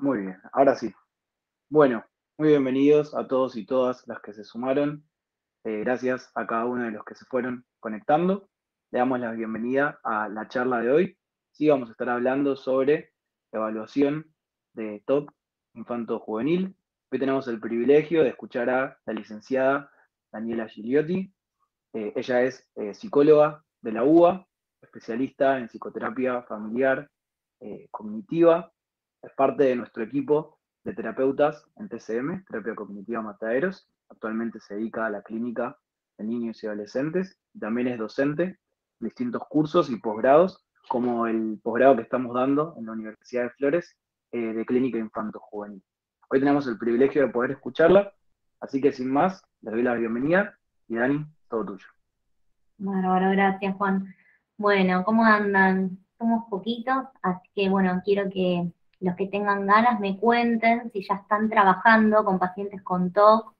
Muy bien, ahora sí. Bueno, muy bienvenidos a todos y todas las que se sumaron. Gracias a cada uno de los que se fueron conectando. Le damos la bienvenida a la charla de hoy. Sí, vamos a estar hablando sobre evaluación de TOC infanto-juvenil. Hoy tenemos el privilegio de escuchar a la licenciada Daniela Gigliotti. Ella es psicóloga de la UBA, especialista en psicoterapia familiar cognitiva. Es parte de nuestro equipo de terapeutas en TCM, Terapia Cognitiva Mataderos. Actualmente se dedica a la clínica de niños y adolescentes. También es docente en distintos cursos y posgrados, como el posgrado que estamos dando en la Universidad de Flores de Clínica Infanto-Juvenil. Hoy tenemos el privilegio de poder escucharla, así que sin más, les doy la bienvenida y Dani, todo tuyo. Bárbaro, gracias Juan. Bueno, ¿cómo andan? Somos poquitos, así que bueno, quiero que los que tengan ganas me cuenten si ya están trabajando con pacientes con TOC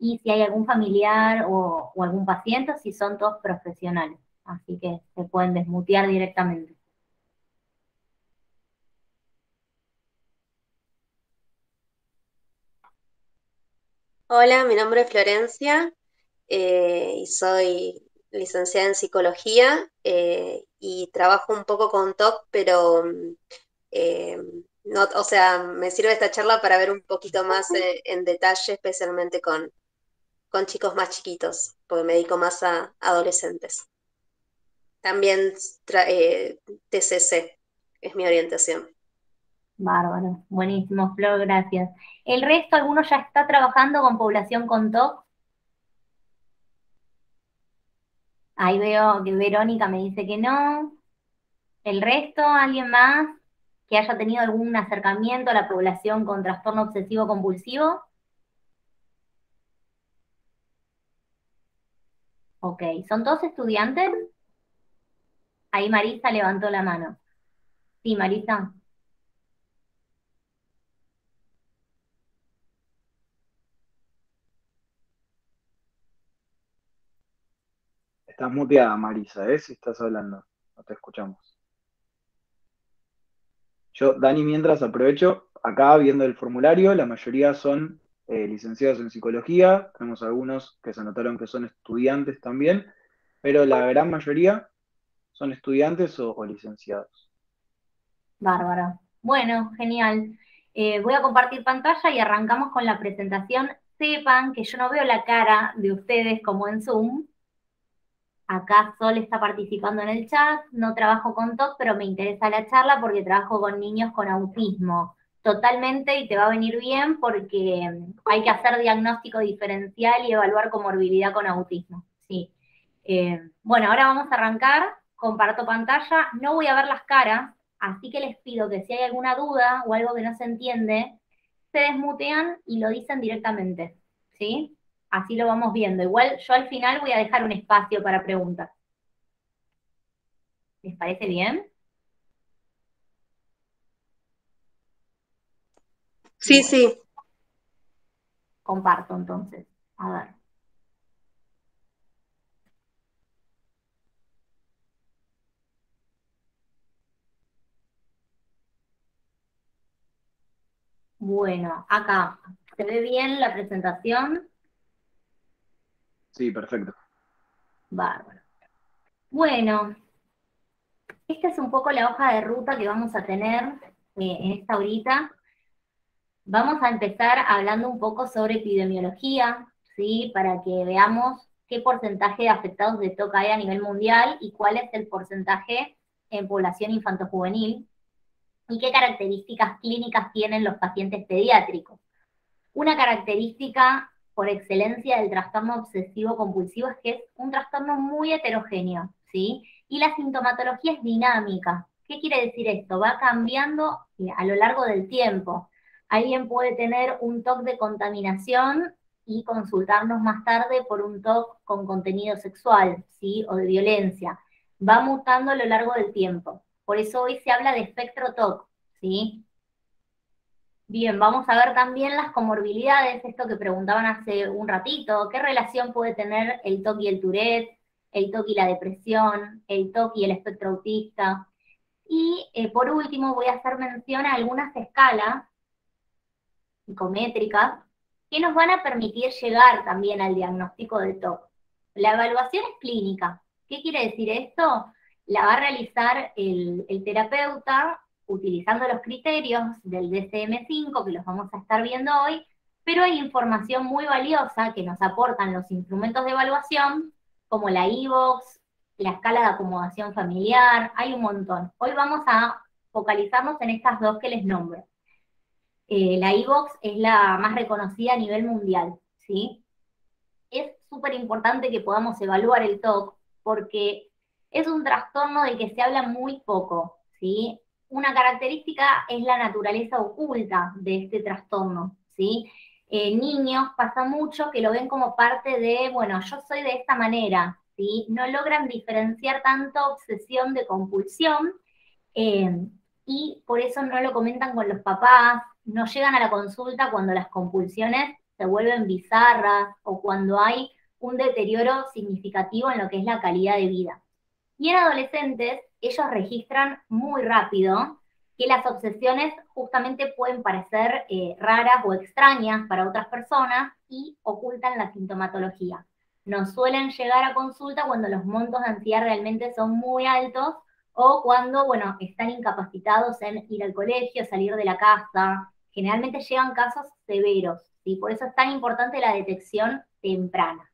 y si hay algún familiar o algún paciente, o si son todos profesionales. Así que se pueden desmutear directamente. Hola, mi nombre es Florencia y soy licenciada en psicología y trabajo un poco con TOC, pero eh, no, o sea, me sirve esta charla para ver un poquito más en detalle, especialmente con chicos más chiquitos, porque me dedico más a adolescentes. También TCC es mi orientación. Bárbaro, buenísimo, Flor, gracias. ¿El resto, alguno ya está trabajando con población con TOC? Ahí veo que Verónica me dice que no. ¿El resto, alguien más que haya tenido algún acercamiento a la población con trastorno obsesivo compulsivo? Ok, ¿son todos estudiantes? Ahí Marisa levantó la mano. Sí, Marisa. Estás muteada, Marisa, si estás hablando. No te escuchamos. Yo, Dani, mientras aprovecho, acá viendo el formulario, la mayoría son licenciados en psicología, tenemos algunos que se anotaron que son estudiantes también, pero la gran mayoría son estudiantes o licenciados. Bárbara. Bueno, genial. Voy a compartir pantalla y arrancamos con la presentación. Sepan que yo no veo la cara de ustedes como en Zoom. Acá Sol está participando en el chat, no trabajo con TOC, pero me interesa la charla porque trabajo con niños con autismo. Totalmente, y te va a venir bien porque hay que hacer diagnóstico diferencial y evaluar comorbilidad con autismo. Sí. Bueno, ahora vamos a arrancar, comparto pantalla, no voy a ver las caras, así que les pido que si hay alguna duda o algo que no se entiende, se desmutean y lo dicen directamente, ¿sí? Así lo vamos viendo. Igual yo al final voy a dejar un espacio para preguntas. ¿Les parece bien? Sí, Bueno, sí. comparto entonces. A ver. Bueno, acá. ¿Se ve bien la presentación? Sí, perfecto. Bárbaro. Bueno, esta es un poco la hoja de ruta que vamos a tener en esta horita. Vamos a empezar hablando un poco sobre epidemiología, ¿sí? Para que veamos qué porcentaje de afectados de TOC hay a nivel mundial y cuál es el porcentaje en población infantojuvenil y qué características clínicas tienen los pacientes pediátricos. Una característica por excelencia del trastorno obsesivo compulsivo es que es un trastorno muy heterogéneo, ¿sí? Y la sintomatología es dinámica. ¿Qué quiere decir esto? Va cambiando a lo largo del tiempo. Alguien puede tener un TOC de contaminación y consultarnos más tarde por un TOC con contenido sexual, ¿sí? O de violencia. Va mutando a lo largo del tiempo. Por eso hoy se habla de espectro TOC, ¿sí? Bien, vamos a ver también las comorbilidades, esto que preguntaban hace un ratito, ¿qué relación puede tener el TOC y el Tourette, el TOC y la depresión, el TOC y el espectro autista? Y por último voy a hacer mención a algunas escalas psicométricas, que nos van a permitir llegar también al diagnóstico de TOC. La evaluación es clínica. ¿Qué quiere decir esto? La va a realizar el terapeuta utilizando los criterios del DSM-5, que los vamos a estar viendo hoy, pero hay información muy valiosa que nos aportan los instrumentos de evaluación, como la iVox, la escala de acomodación familiar, hay un montón. Hoy vamos a focalizarnos en estas dos que les nombro. La iVox es la más reconocida a nivel mundial, ¿sí? Es súper importante que podamos evaluar el TOC porque es un trastorno del que se habla muy poco, ¿sí? Una característica es la naturaleza oculta de este trastorno, ¿sí? Niños pasa mucho que lo ven como parte de, bueno, yo soy de esta manera, ¿sí? No logran diferenciar tanto obsesión de compulsión, y por eso no lo comentan con los papás, no llegan a la consulta cuando las compulsiones se vuelven bizarras o cuando hay un deterioro significativo en lo que es la calidad de vida. Y en adolescentes, ellos registran muy rápido que las obsesiones justamente pueden parecer raras o extrañas para otras personas y ocultan la sintomatología. No suelen llegar a consulta cuando los montos de ansiedad realmente son muy altos o cuando, bueno, están incapacitados en ir al colegio, salir de la casa. Generalmente llegan casos severos, ¿sí? Por eso es tan importante la detección temprana.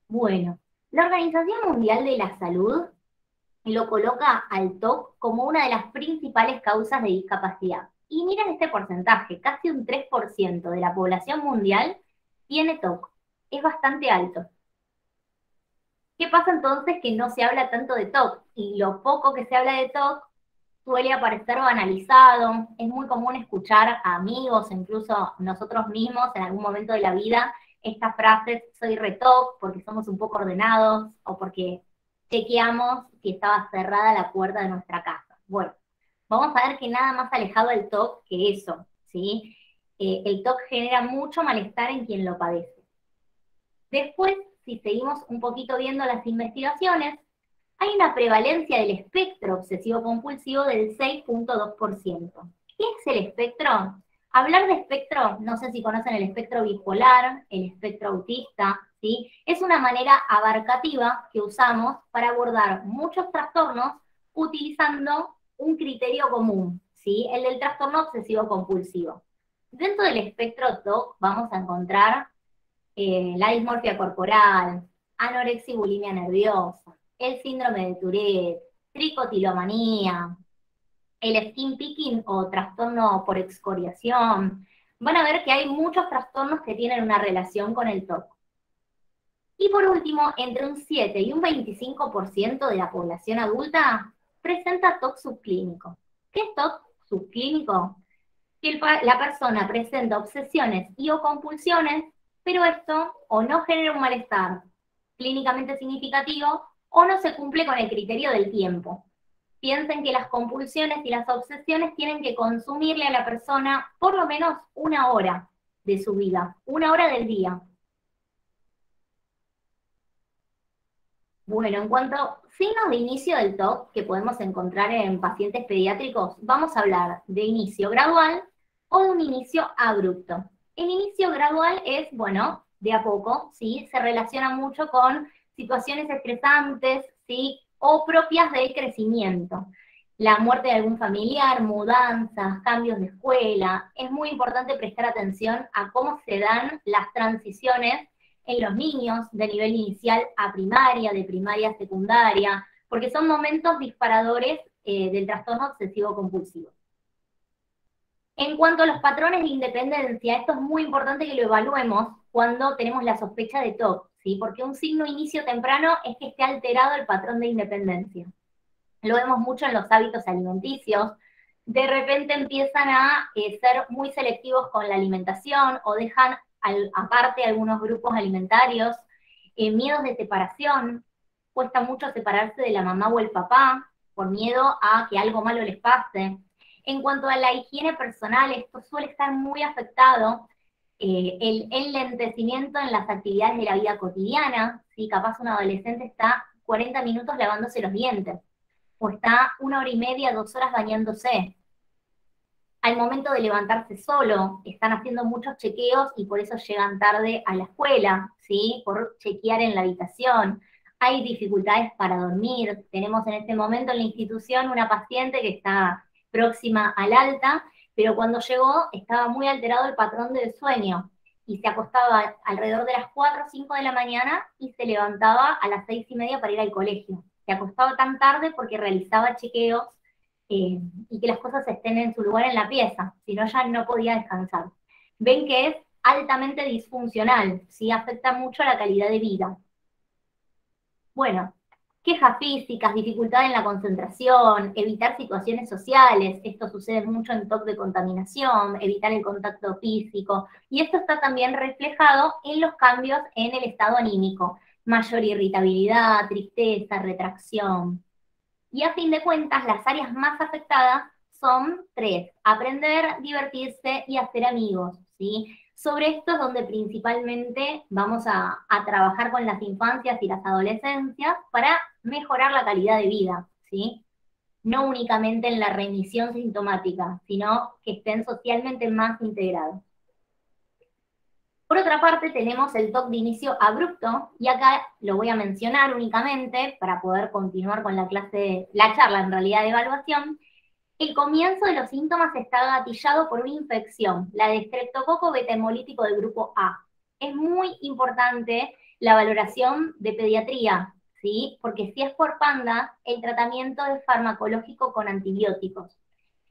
Bueno, la Organización Mundial de la Salud lo coloca al TOC como una de las principales causas de discapacidad. Y miren este porcentaje, casi un 3% de la población mundial tiene TOC. Es bastante alto. ¿Qué pasa entonces que no se habla tanto de TOC? Y lo poco que se habla de TOC suele aparecer banalizado. Es muy común escuchar a amigos, incluso nosotros mismos en algún momento de la vida, estas frases, soy re TOC, porque somos un poco ordenados o porque chequeamos si estaba cerrada la puerta de nuestra casa. Bueno, vamos a ver que nada más alejado del TOC que eso, ¿sí? El TOC genera mucho malestar en quien lo padece. Después, si seguimos un poquito viendo las investigaciones, hay una prevalencia del espectro obsesivo-compulsivo del 6.2%. ¿Qué es el espectro? Hablar de espectro, no sé si conocen el espectro bipolar, el espectro autista, ¿sí? Es una manera abarcativa que usamos para abordar muchos trastornos utilizando un criterio común, ¿sí? El del trastorno obsesivo-compulsivo. Dentro del espectro TOC vamos a encontrar la dismorfia corporal, anorexia y bulimia nerviosa, el síndrome de Tourette, tricotilomanía, el skin picking o trastorno por excoriación. Van a ver que hay muchos trastornos que tienen una relación con el TOC. Y por último, entre un 7 y un 25% de la población adulta presenta TOC subclínico. ¿Qué es TOC subclínico? Que la persona presenta obsesiones y o compulsiones, pero esto o no genera un malestar clínicamente significativo o no se cumple con el criterio del tiempo. Piensen que las compulsiones y las obsesiones tienen que consumirle a la persona por lo menos una hora de su vida, una hora del día. Bueno, en cuanto a signos de inicio del TOC que podemos encontrar en pacientes pediátricos, vamos a hablar de inicio gradual o de un inicio abrupto. El inicio gradual es, bueno, de a poco, ¿sí? Se relaciona mucho con situaciones estresantes, ¿sí? O propias del crecimiento. La muerte de algún familiar, mudanzas, cambios de escuela. Es muy importante prestar atención a cómo se dan las transiciones en los niños de nivel inicial a primaria, de primaria a secundaria, porque son momentos disparadores del trastorno obsesivo-compulsivo. En cuanto a los patrones de independencia, esto es muy importante que lo evaluemos cuando tenemos la sospecha de TOC, ¿sí? Porque un signo de inicio temprano es que esté alterado el patrón de independencia. Lo vemos mucho en los hábitos alimenticios. De repente empiezan a ser muy selectivos con la alimentación o dejan aparte algunos grupos alimentarios, miedos de separación, cuesta mucho separarse de la mamá o el papá por miedo a que algo malo les pase. En cuanto a la higiene personal, esto suele estar muy afectado, el enlentecimiento en las actividades de la vida cotidiana, ¿sí? Capaz un adolescente está 40 minutos lavándose los dientes, o está 1 hora y media, 2 horas bañándose. al momento de levantarse solo, están haciendo muchos chequeos y por eso llegan tarde a la escuela, ¿sí? Por chequear en la habitación. Hay dificultades para dormir. Tenemos en este momento en la institución una paciente que está próxima al alta, pero cuando llegó estaba muy alterado el patrón del sueño y se acostaba alrededor de las 4 o 5 de la mañana y se levantaba a las 6:30 para ir al colegio. Se acostaba tan tarde porque realizaba chequeos y que las cosas estén en su lugar en la pieza, si no ya no podía descansar. Ven que es altamente disfuncional, ¿sí? Afecta mucho a la calidad de vida. Bueno, quejas físicas, dificultad en la concentración, evitar situaciones sociales, esto sucede mucho en TOC de contaminación, evitar el contacto físico, y esto está también reflejado en los cambios en el estado anímico, mayor irritabilidad, tristeza, retracción. Y a fin de cuentas, las áreas más afectadas son 3: aprender, divertirse y hacer amigos, ¿sí? Sobre esto es donde principalmente vamos a trabajar con las infancias y las adolescencias para mejorar la calidad de vida, ¿sí? No únicamente en la remisión sintomática, sino que estén socialmente más integrados. Por otra parte, tenemos el TOC de inicio abrupto, y acá lo voy a mencionar únicamente para poder continuar con la clase, la charla en realidad de evaluación. El comienzo de los síntomas está gatillado por una infección, la de estreptococo beta hemolítico del grupo A. Es muy importante la valoración de pediatría, ¿sí? Porque si es por panda, el tratamiento es farmacológico con antibióticos.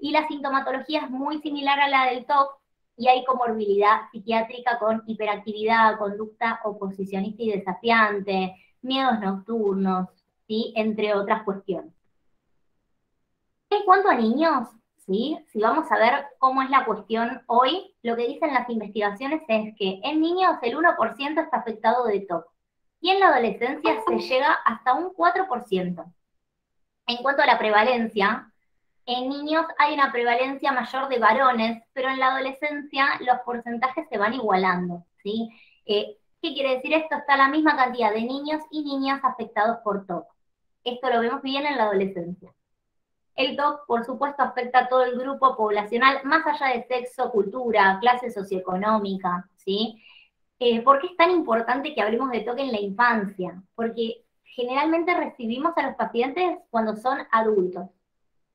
Y la sintomatología es muy similar a la del TOC, y hay comorbilidad psiquiátrica con hiperactividad, conducta oposicionista y desafiante, miedos nocturnos, ¿sí? Entre otras cuestiones. En cuanto a niños, ¿sí? Si vamos a ver cómo es la cuestión hoy, lo que dicen las investigaciones es que en niños el 1% está afectado de TOC, y en la adolescencia se llega hasta un 4%. En cuanto a la prevalencia, en niños hay una prevalencia mayor de varones, pero en la adolescencia los porcentajes se van igualando, ¿sí? ¿Qué quiere decir esto? Está la misma cantidad de niños y niñas afectados por TOC. Esto lo vemos bien en la adolescencia. El TOC, por supuesto, afecta a todo el grupo poblacional, más allá de sexo, cultura, clase socioeconómica, ¿sí? ¿Por qué es tan importante que hablemos de TOC en la infancia? Porque generalmente recibimos a los pacientes cuando son adultos,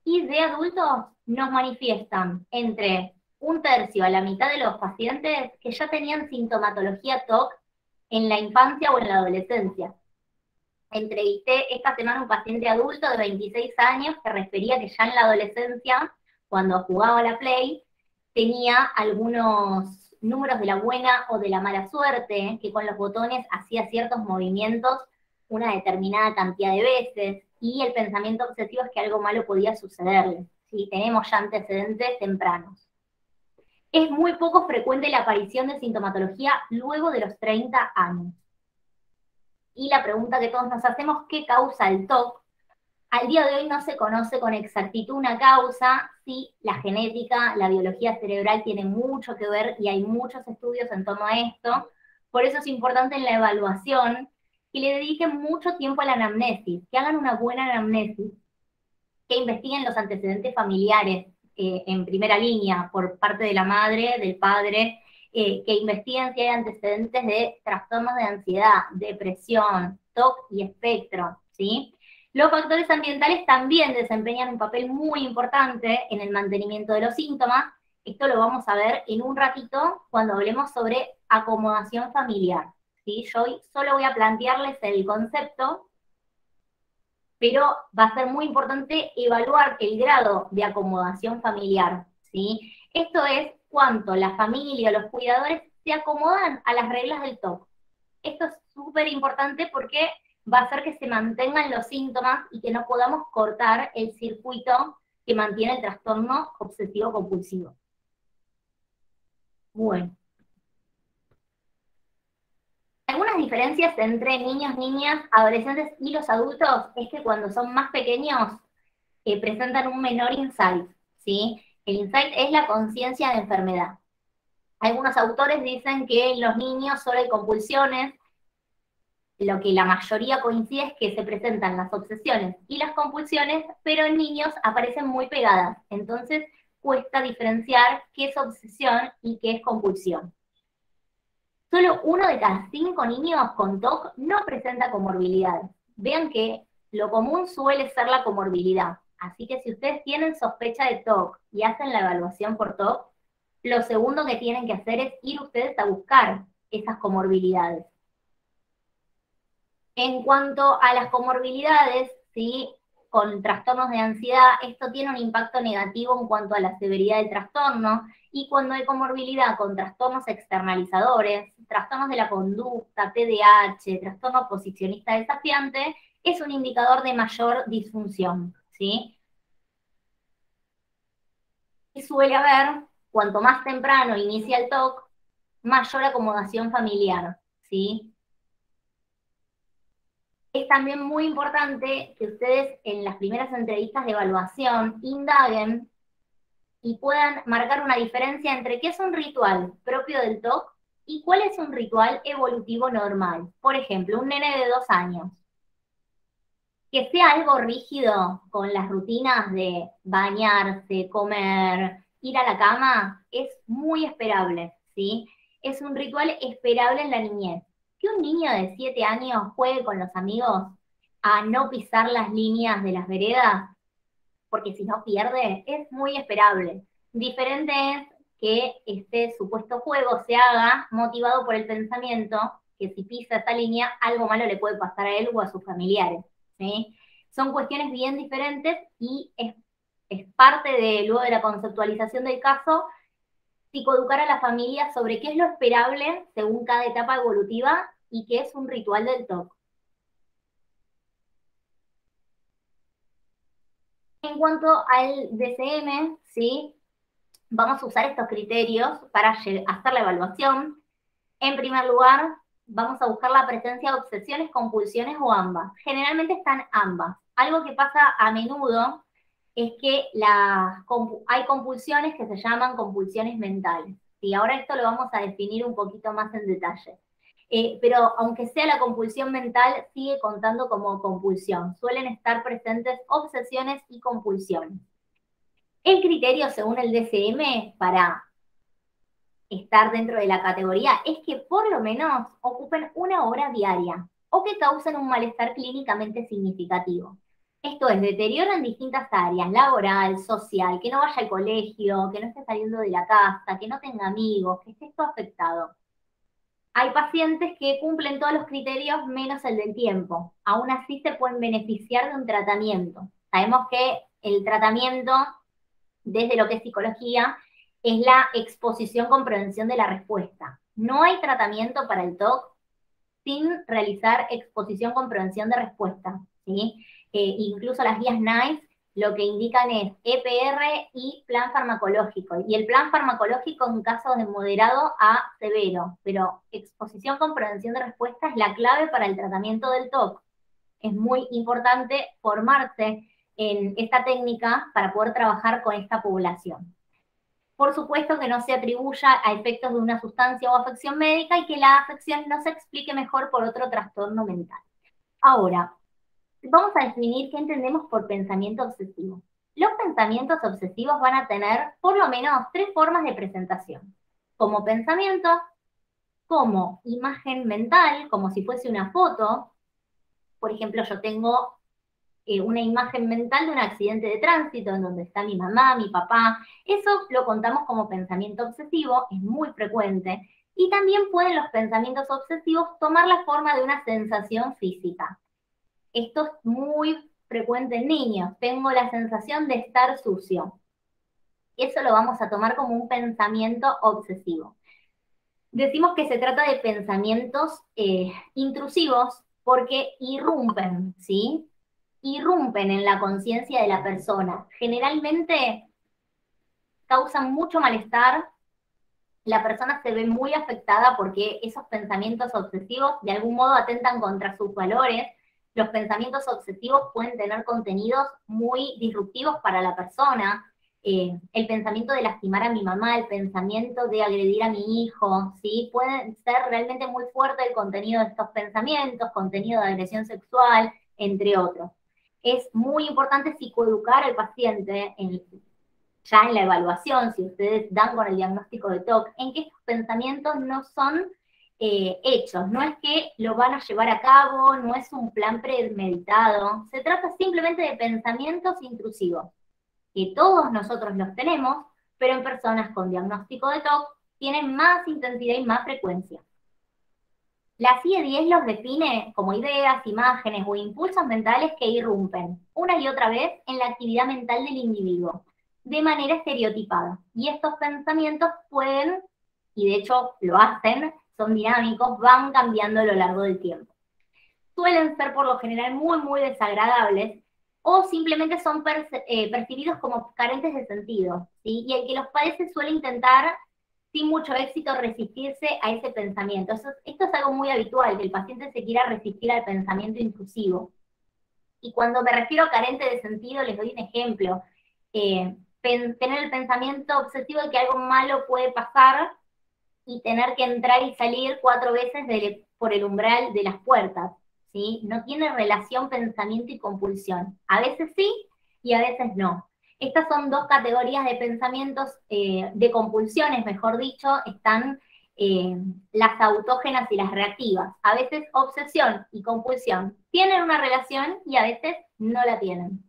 y de adultos nos manifiestan entre un tercio a la mitad de los pacientes que ya tenían sintomatología TOC en la infancia o en la adolescencia. Entrevisté esta semana un paciente adulto de 26 años que refería que ya en la adolescencia, cuando jugaba a la Play, tenía algunos números de la buena o de la mala suerte, que con los botones hacía ciertos movimientos una determinada cantidad de veces, y el pensamiento obsesivo es que algo malo podía sucederle, ¿sí? Tenemos ya antecedentes tempranos. Es muy poco frecuente la aparición de sintomatología luego de los 30 años. Y la pregunta que todos nos hacemos, ¿qué causa el TOC? Al día de hoy no se conoce con exactitud una causa. Sí, la genética, la biología cerebral tiene mucho que ver y hay muchos estudios en torno a esto. Por eso es importante en la evaluación que le dediquen mucho tiempo a la anamnesis, que hagan una buena anamnesis, que investiguen los antecedentes familiares en primera línea por parte de la madre, del padre, que investiguen si hay antecedentes de trastornos de ansiedad, depresión, TOC y espectro, ¿sí? Los factores ambientales también desempeñan un papel muy importante en el mantenimiento de los síntomas. Esto lo vamos a ver en un ratito cuando hablemos sobre acomodación familiar, ¿sí? Yo hoy solo voy a plantearles el concepto, pero va a ser muy importante evaluar el grado de acomodación familiar, ¿sí? Esto es cuánto la familia o los cuidadores se acomodan a las reglas del TOC. Esto es súper importante porque va a hacer que se mantengan los síntomas y que no podamos cortar el circuito que mantiene el trastorno obsesivo-compulsivo. Bueno. Algunas diferencias entre niños, niñas, adolescentes y los adultos es que cuando son más pequeños presentan un menor insight, ¿sí? El insight es la conciencia de enfermedad. Algunos autores dicen que en los niños solo hay compulsiones. Lo que la mayoría coincide es que se presentan las obsesiones y las compulsiones, pero en niños aparecen muy pegadas. Entonces cuesta diferenciar qué es obsesión y qué es compulsión. Solo 1 de cada 5 niños con TOC no presenta comorbilidades. Vean que lo común suele ser la comorbilidad. Así que si ustedes tienen sospecha de TOC y hacen la evaluación por TOC, lo segundo que tienen que hacer es ir ustedes a buscar esas comorbilidades. En cuanto a las comorbilidades, ¿sí? Con trastornos de ansiedad, esto tiene un impacto negativo en cuanto a la severidad del trastorno, y cuando hay comorbilidad con trastornos externalizadores, trastornos de la conducta, TDAH, trastorno oposicionista desafiante, es un indicador de mayor disfunción, ¿sí? Y suele haber, cuanto más temprano inicia el TOC, mayor acomodación familiar, ¿sí? Es también muy importante que ustedes en las primeras entrevistas de evaluación indaguen y puedan marcar una diferencia entre qué es un ritual propio del TOC y cuál es un ritual evolutivo normal. Por ejemplo, un nene de 2 años. Que sea algo rígido con las rutinas de bañarse, comer, ir a la cama, es muy esperable, ¿sí? Es un ritual esperable en la niñez. Que un niño de 7 años juegue con los amigos a no pisar las líneas de las veredas, porque si no pierde, es muy esperable. Diferente es que este supuesto juego se haga motivado por el pensamiento que si pisa esa línea, algo malo le puede pasar a él o a sus familiares, ¿sí? Son cuestiones bien diferentes y es parte luego de la conceptualización del caso, psicoeducar a la familia sobre qué es lo esperable según cada etapa evolutiva y qué es un ritual del TOC. En cuanto al DCM, ¿sí? Vamos a usar estos criterios para hacer la evaluación. En primer lugar, vamos a buscar la presencia de obsesiones, compulsiones o ambas. Generalmente están ambas. Algo que pasa a menudo es que hay compulsiones que se llaman compulsiones mentales. Y ahora esto lo vamos a definir un poquito más en detalle. Pero aunque sea la compulsión mental, sigue contando como compulsión. Suelen estar presentes obsesiones y compulsiones. El criterio, según el DCM, para estar dentro de la categoría es que por lo menos ocupen 1 hora diaria o que causen un malestar clínicamente significativo. Esto es, deterioro en distintas áreas, laboral, social, que no vaya al colegio, que no esté saliendo de la casa, que no tenga amigos, que esté todo afectado. Hay pacientes que cumplen todos los criterios menos el del tiempo. Aún así se pueden beneficiar de un tratamiento. Sabemos que el tratamiento, desde lo que es psicología, es la exposición con prevención de la respuesta. No hay tratamiento para el TOC sin realizar exposición con prevención de respuesta, ¿sí? Incluso las guías NICE lo que indican es EPR y plan farmacológico. Y el plan farmacológico en casos de moderado a severo, pero exposición con prevención de respuesta es la clave para el tratamiento del TOC. Es muy importante formarse en esta técnica para poder trabajar con esta población. Por supuesto que no se atribuya a efectos de una sustancia o afección médica y que la afección no se explique mejor por otro trastorno mental. Ahora, vamos a definir qué entendemos por pensamiento obsesivo. Los pensamientos obsesivos van a tener por lo menos 3 formas de presentación. Como pensamiento, como imagen mental, como si fuese una foto. Por ejemplo, yo tengo una imagen mental de un accidente de tránsito en donde está mi mamá, mi papá. Eso lo contamos como pensamiento obsesivo, es muy frecuente. Y también pueden los pensamientos obsesivos tomar la forma de una sensación física. Esto es muy frecuente en niños. Tengo la sensación de estar sucio. Eso lo vamos a tomar como un pensamiento obsesivo. Decimos que se trata de pensamientos intrusivos porque irrumpen, ¿sí? Irrumpen en la conciencia de la persona. Generalmente causan mucho malestar. La persona se ve muy afectada porque esos pensamientos obsesivos de algún modo atentan contra sus valores. Los pensamientos obsesivos pueden tener contenidos muy disruptivos para la persona. El pensamiento de lastimar a mi mamá, el pensamiento de agredir a mi hijo, ¿sí? Pueden ser realmente muy fuerte el contenido de estos pensamientos, contenido de agresión sexual, entre otros. Es muy importante psicoeducar al paciente, ya en la evaluación, si ustedes dan con el diagnóstico de TOC, en que estos pensamientos no son hechos, no es que lo van a llevar a cabo, no es un plan premeditado, se trata simplemente de pensamientos intrusivos, que todos nosotros los tenemos, pero en personas con diagnóstico de TOC tienen más intensidad y más frecuencia. La CIE-10 los define como ideas, imágenes o impulsos mentales que irrumpen una y otra vez en la actividad mental del individuo, de manera estereotipada. Y estos pensamientos pueden, y de hecho lo hacen, son dinámicos, van cambiando a lo largo del tiempo. Suelen ser por lo general muy, muy desagradables o simplemente son percibidos como carentes de sentido, ¿sí? Y el que los padece suele intentar sin mucho éxito resistirse a ese pensamiento. Esto es algo muy habitual, que el paciente se quiera resistir al pensamiento intrusivo. Y cuando me refiero a carente de sentido, les doy un ejemplo. Tener el pensamiento obsesivo de que algo malo puede pasar y tener que entrar y salir 4 veces por el umbral de las puertas, ¿sí? No tiene relación pensamiento y compulsión. A veces sí y a veces no. Estas son 2 categorías de pensamientos, de compulsiones, mejor dicho, están las autógenas y las reactivas. A veces obsesión y compulsión tienen una relación y a veces no la tienen.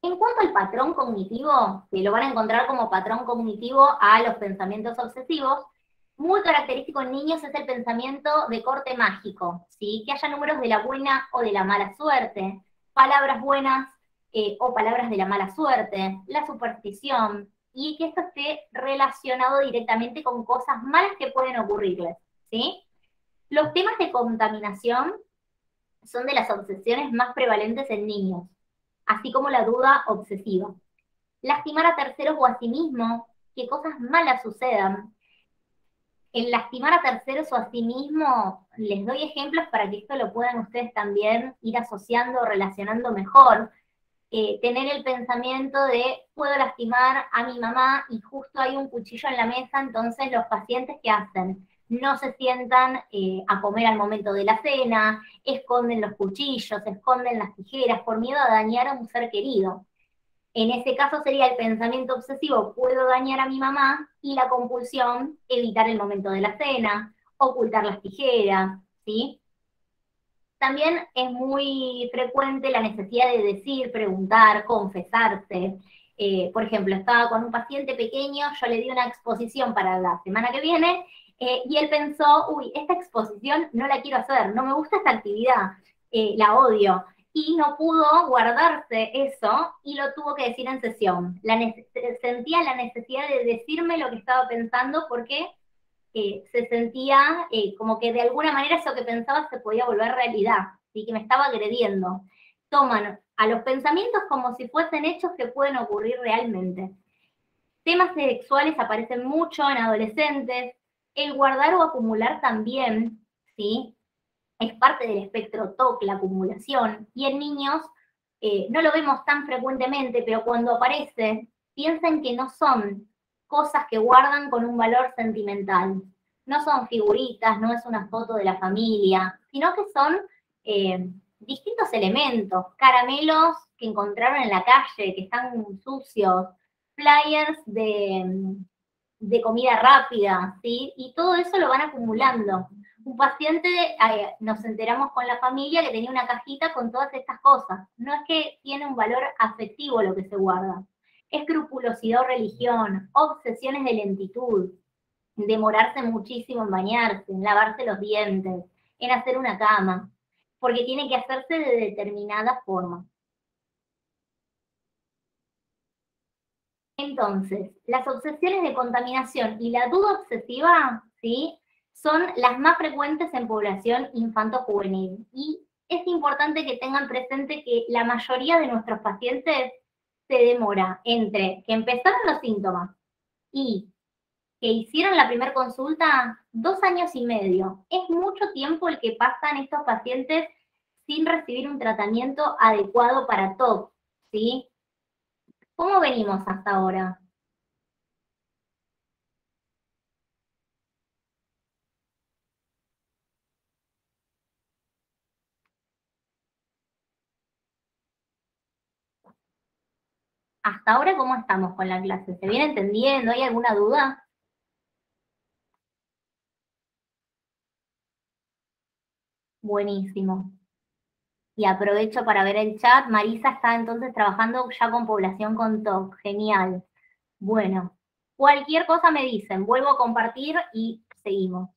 En cuanto al patrón cognitivo, que lo van a encontrar como patrón cognitivo a los pensamientos obsesivos, muy característico en niños es el pensamiento de corte mágico, ¿sí? Que haya números de la buena o de la mala suerte, palabras buenas o palabras de la mala suerte, la superstición, y que esto esté relacionado directamente con cosas malas que pueden ocurrirles, ¿sí? Los temas de contaminación son de las obsesiones más prevalentes en niños, así como la duda obsesiva. Lastimar a terceros o a sí mismo, que cosas malas sucedan. El lastimar a terceros o a sí mismo, les doy ejemplos para que esto lo puedan ustedes también ir asociando o relacionando mejor. Tener el pensamiento de puedo lastimar a mi mamá y justo hay un cuchillo en la mesa, entonces los pacientes ¿qué hacen? No se sientan a comer al momento de la cena, esconden los cuchillos, esconden las tijeras por miedo a dañar a un ser querido. En ese caso sería el pensamiento obsesivo, puedo dañar a mi mamá, y la compulsión, evitar el momento de la cena, ocultar las tijeras, ¿sí? También es muy frecuente la necesidad de decir, preguntar, confesarse. Por ejemplo, estaba con un paciente pequeño, yo le di una exposición para la semana que viene, y él pensó, uy, esta exposición no la quiero hacer, no me gusta esta actividad, la odio. Y no pudo guardarse eso y lo tuvo que decir en sesión. Sentía la necesidad de decirme lo que estaba pensando porque se sentía como que de alguna manera eso que pensaba se podía volver realidad, ¿sí? Que me estaba agrediendo. Toman a los pensamientos como si fuesen hechos que pueden ocurrir realmente. Temas sexuales aparecen mucho en adolescentes, el guardar o acumular también, ¿sí? Es parte del espectro TOC, la acumulación, y en niños no lo vemos tan frecuentemente, pero cuando aparece, piensen que no son cosas que guardan con un valor sentimental, no son figuritas, no es una foto de la familia, sino que son eh, distintos elementos, caramelos que encontraron en la calle, que están sucios, flyers de comida rápida, ¿sí? Y todo eso lo van acumulando. Un paciente, nos enteramos con la familia que tenía una cajita con todas estas cosas. No es que tiene un valor afectivo lo que se guarda. Escrupulosidad o religión, obsesiones de lentitud, demorarse muchísimo en bañarse, en lavarse los dientes, en hacer una cama, porque tiene que hacerse de determinada forma. Entonces, las obsesiones de contaminación y la duda obsesiva, ¿sí? Son las más frecuentes en población infanto-juvenil. Y es importante que tengan presente que la mayoría de nuestros pacientes se demora entre que empezaron los síntomas y que hicieron la primera consulta 2 años y medio. Es mucho tiempo el que pasan estos pacientes sin recibir un tratamiento adecuado para TOC, ¿sí? ¿Cómo venimos hasta ahora? hasta ahora, ¿cómo estamos con la clase? ¿Se viene entendiendo? ¿Hay alguna duda? Buenísimo. Y aprovecho para ver el chat. Marisa está entonces trabajando ya con población con TOC. Genial. Bueno, cualquier cosa me dicen. Vuelvo a compartir y seguimos.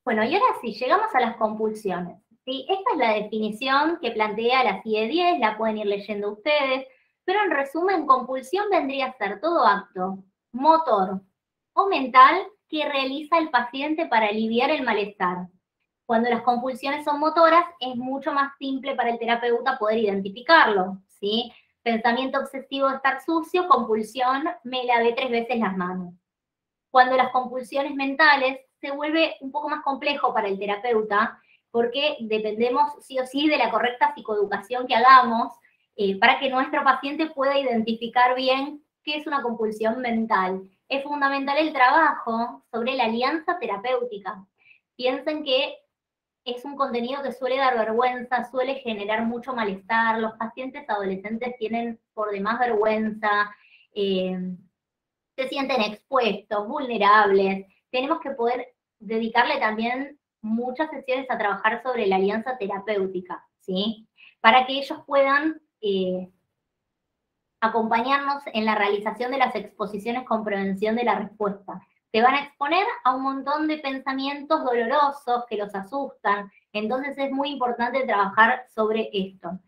Bueno, y ahora sí, llegamos a las compulsiones. ¿Sí? Esta es la definición que plantea la CIE-10, la pueden ir leyendo ustedes, pero en resumen, compulsión vendría a ser todo acto motor o mental que realiza el paciente para aliviar el malestar. Cuando las compulsiones son motoras, es mucho más simple para el terapeuta poder identificarlo, ¿sí? Pensamiento obsesivo de estar sucio, compulsión, me lavé 3 veces las manos. Cuando las compulsiones mentales se vuelve un poco más complejo para el terapeuta, porque dependemos sí o sí de la correcta psicoeducación que hagamos para que nuestro paciente pueda identificar bien qué es una compulsión mental. Es fundamental el trabajo sobre la alianza terapéutica. Piensen que es un contenido que suele dar vergüenza, suele generar mucho malestar, los pacientes adolescentes tienen por demás vergüenza, se sienten expuestos, vulnerables. Tenemos que poder dedicarle también muchas sesiones a trabajar sobre la alianza terapéutica, ¿sí? Para que ellos puedan acompañarnos en la realización de las exposiciones con prevención de la respuesta. Te van a exponer a un montón de pensamientos dolorosos que los asustan, entonces es muy importante trabajar sobre esto.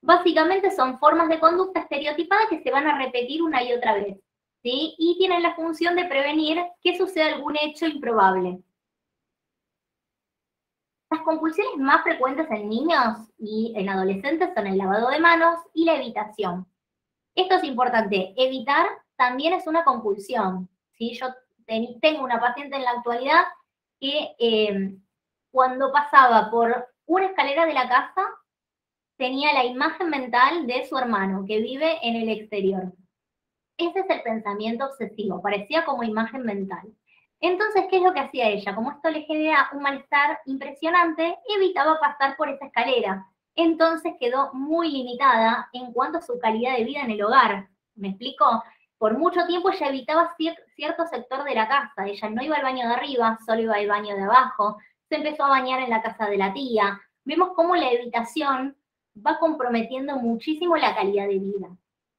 Básicamente son formas de conducta estereotipada que se van a repetir una y otra vez, ¿sí? Y tienen la función de prevenir que suceda algún hecho improbable. Las compulsiones más frecuentes en niños y en adolescentes son el lavado de manos y la evitación. Esto es importante, evitar también es una compulsión, ¿sí? Yo tengo una paciente en la actualidad que cuando pasaba por una escalera de la casa tenía la imagen mental de su hermano que vive en el exterior. Ese es el pensamiento obsesivo, parecía como imagen mental. Entonces, ¿qué es lo que hacía ella? Como esto le genera un malestar impresionante, evitaba pasar por esa escalera. Entonces quedó muy limitada en cuanto a su calidad de vida en el hogar. ¿Me explico? Por mucho tiempo ella evitaba cierto sector de la casa. Ella no iba al baño de arriba, solo iba al baño de abajo. Se empezó a bañar en la casa de la tía. Vemos cómo la evitación va comprometiendo muchísimo la calidad de vida.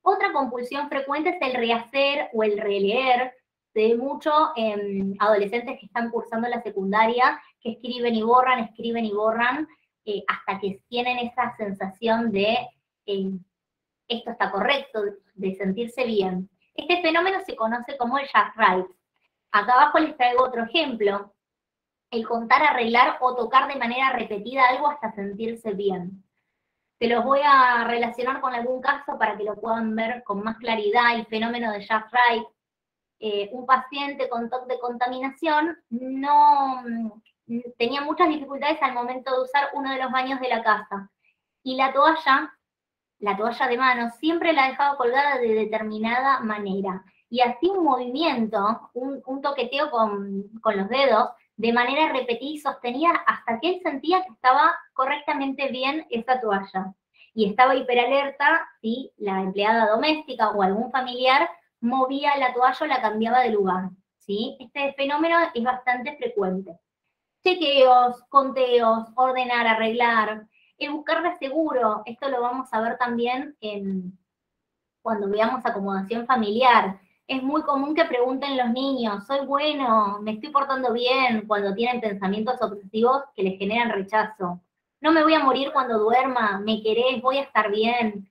Otra compulsión frecuente es el rehacer o el releer. Se ve mucho en adolescentes que están cursando la secundaria, que escriben y borran, hasta que tienen esa sensación de esto está correcto, de sentirse bien. Este fenómeno se conoce como el just right. Acá abajo les traigo otro ejemplo. El contar, arreglar o tocar de manera repetida algo hasta sentirse bien. Te los voy a relacionar con algún caso para que lo puedan ver con más claridad, el fenómeno de just right. Un paciente con TOC de contaminación no tenía muchas dificultades al momento de usar uno de los baños de la casa. Y la toalla de mano, siempre la dejaba colgada de determinada manera. Y así un movimiento, un toqueteo con los dedos, de manera repetida y sostenida hasta que él sentía que estaba correctamente bien esa toalla. Y estaba hiperalerta si la empleada doméstica o algún familiar movía la toalla o la cambiaba de lugar, ¿sí? Este fenómeno es bastante frecuente. Chequeos, conteos, ordenar, arreglar, el buscar seguro, esto lo vamos a ver también cuando veamos acomodación familiar. Es muy común que pregunten los niños, ¿soy bueno? ¿Me estoy portando bien? Cuando tienen pensamientos obsesivos que les generan rechazo. No me voy a morir cuando duerma, me querés, voy a estar bien.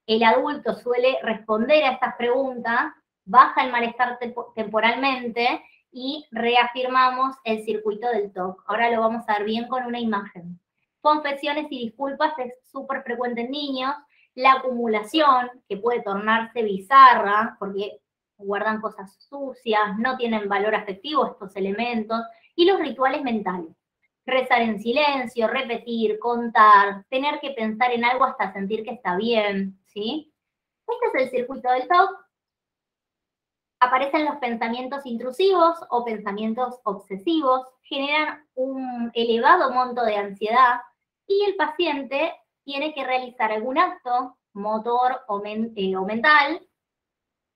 El adulto suele responder a estas preguntas, baja el malestar temporalmente y reafirmamos el circuito del TOC. Ahora lo vamos a ver bien con una imagen. Confesiones y disculpas es súper frecuente en niños. La acumulación, que puede tornarse bizarra, porque guardan cosas sucias, no tienen valor afectivo estos elementos, y los rituales mentales. rezar en silencio, repetir, contar, tener que pensar en algo hasta sentir que está bien, ¿sí? Este es el circuito del TOC. Aparecen los pensamientos intrusivos o pensamientos obsesivos, generan un elevado monto de ansiedad y el paciente tiene que realizar algún acto motor o mental,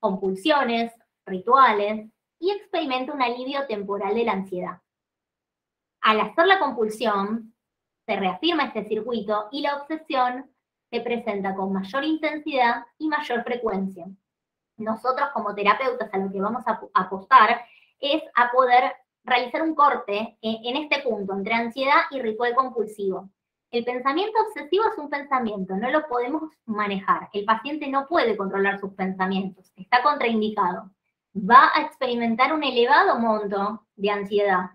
compulsiones, rituales, y experimenta un alivio temporal de la ansiedad. Al hacer la compulsión, se reafirma este circuito y la obsesión se presenta con mayor intensidad y mayor frecuencia. Nosotros como terapeutas a lo que vamos a apostar es a poder realizar un corte en este punto entre ansiedad y ritual compulsivo. El pensamiento obsesivo es un pensamiento, no lo podemos manejar. El paciente no puede controlar sus pensamientos, está contraindicado. Va a experimentar un elevado monto de ansiedad.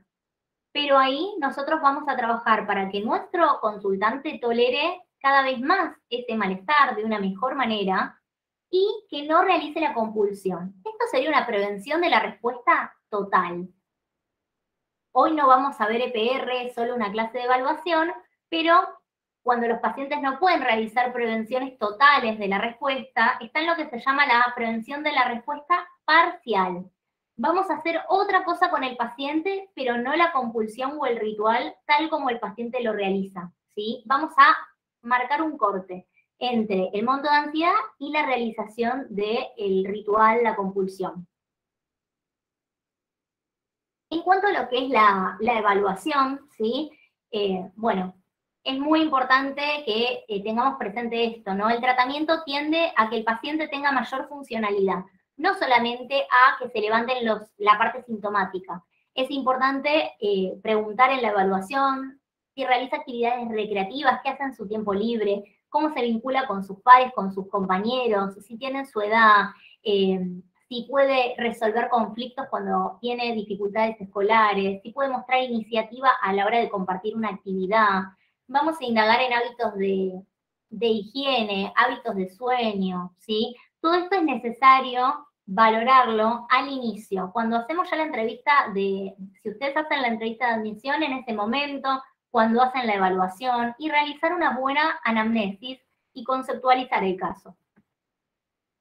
Pero ahí nosotros vamos a trabajar para que nuestro consultante tolere cada vez más ese malestar de una mejor manera y que no realice la compulsión. Esto sería una prevención de la respuesta total. Hoy no vamos a ver EPR, solo una clase de evaluación, pero cuando los pacientes no pueden realizar prevenciones totales de la respuesta, está en lo que se llama la prevención de la respuesta parcial. Vamos a hacer otra cosa con el paciente, pero no la compulsión o el ritual tal como el paciente lo realiza, ¿sí? Vamos a marcar un corte entre el monto de ansiedad y la realización del ritual, la compulsión. En cuanto a lo que es la evaluación, ¿sí? Bueno, es muy importante que tengamos presente esto, ¿no? El tratamiento tiende a que el paciente tenga mayor funcionalidad, no solamente a que se levanten la parte sintomática. Es importante preguntar en la evaluación si realiza actividades recreativas, qué hace en su tiempo libre, cómo se vincula con sus pares, con sus compañeros, si tienen su edad, si puede resolver conflictos cuando tiene dificultades escolares, si puede mostrar iniciativa a la hora de compartir una actividad. Vamos a indagar en hábitos de higiene, hábitos de sueño, ¿sí? Todo esto es necesario valorarlo al inicio. Cuando hacemos ya la entrevista si ustedes hacen la entrevista de admisión en ese momento, cuando hacen la evaluación, y realizar una buena anamnesis y conceptualizar el caso.